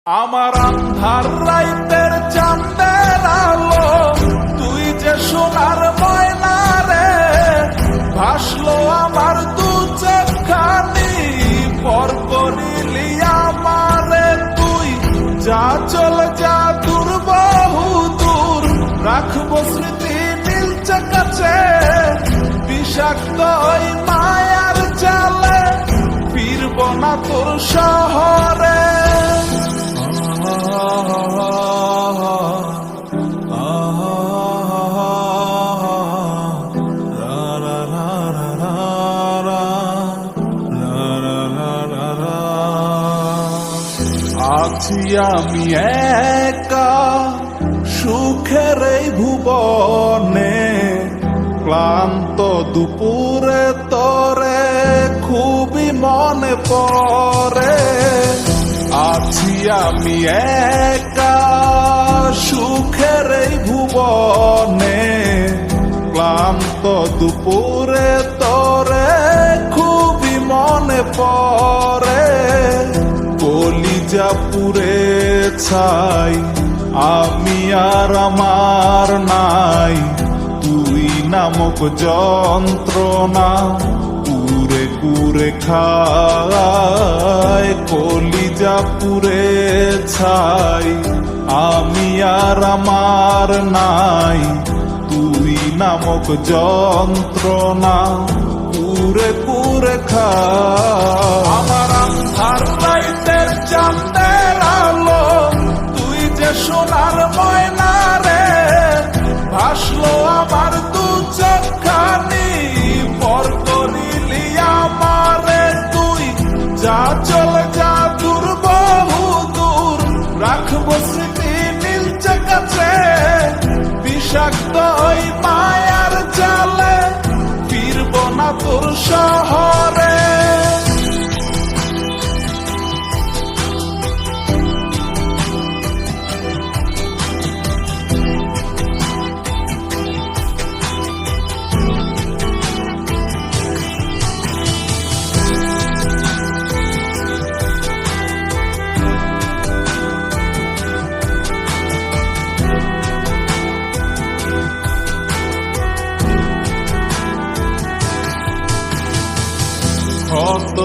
আমার আন্ধার রাইতের চাঁদের আলো, তুই যে সোনার ময়না রে, ভাসলো আমার দু চোখখানি, পর করিলি আমারে তুই। যা চলে যা দূর বহু দূর, রাখবো স্মৃতি নীলচে কাছে, বিষাক্ত ওই মায়ার জালে, ফিরব না তোর শহরে। আছি আমি একা সুখের এই ভুবনে, ক্লান্ত দুপুরে তোরে খুবই মনে পড়ে। আছি আমি একা সুখের এই ভুবনে, ক্লান্ত দুপুরে তোরে খুবই মনে পড়ে। কলিজা পুড়ে ছাই, আমি আর আমার নাই, তুই নামক যন্ত্রণা কুরে কুরে খায়। কলিজা পুড়ে ছাই, আমি আর আমার নাই, তুই নামক যন্ত্রণা কুরে কুরে খায়। আমার আন্ধার রাইতের চাঁদের আলো, তুই যে সোনার ময়না রে, ভাসলো আমার দু চোখখানি, পর করিলি আমারে তুই। যা চলে যা দূর বহু দূর, রাখবো স্মৃতি নীলচে কাছে, বিষাক্ত ওই মায়ার জালে, ফিরব না তোর শহরে। ক্ষত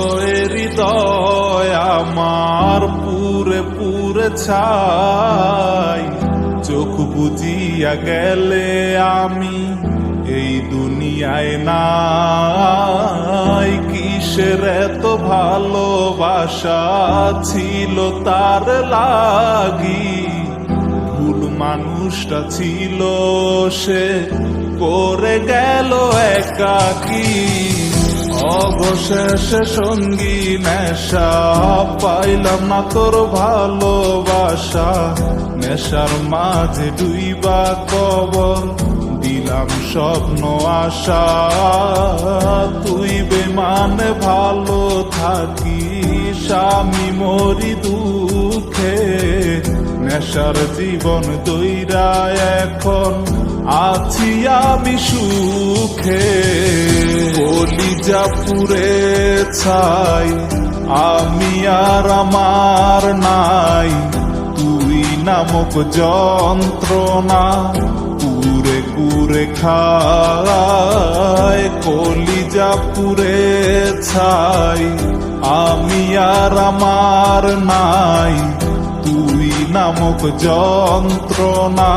হৃদয় আমার পুরে পুরে ছাই, চোখ বুজিয়া গেলে আমি এই দুনিয়ায় নাই। কিসের এত ভালোবাসা ছিল তার লাগি, ভুল মানুষটা ছিল সে, করে গেল একাকী। অবশেষে সঙ্গী নেশা, পাইলাম না তোর ভালোবাসা, নেশার মাঝে ডুইবা কবর দিলাম স্বপ্ন আশা। তুই বেমানে ভালো থাকিস, আমি মরি দুঃখে, নেশার জীবন দইরা এখন আছি আমি সুখে। কলিজা পুড়ে ছাই, আমি আর আমার নাই, তুই নামক যন্ত্রণা কুরে কুরে খায়। কলিজা পুড়ে ছাই, আমি আর আমার নাই, তুই নামক যন্ত্রণা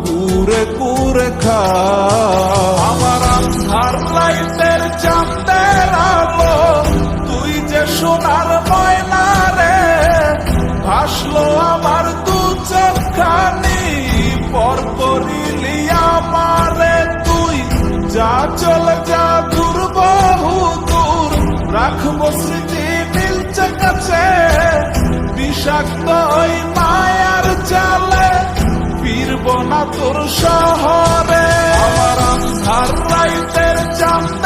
কুরে কুরে খায়। আমার আন্ধার রাইতের চাঁদের আলো, তুই যে সোনার ময়না রে, ভাসলো আমার দু চোখখানি, পর করিলি আমারে তুই। যা চলে যা দূর বহু দূর, রাখবো স্মৃতি নীলচে কাছে, বিষাক্ত ওই মায়ার জালে, ফিরব না তোর শহরে। আমার আন্ধার রাইতের চাঁদ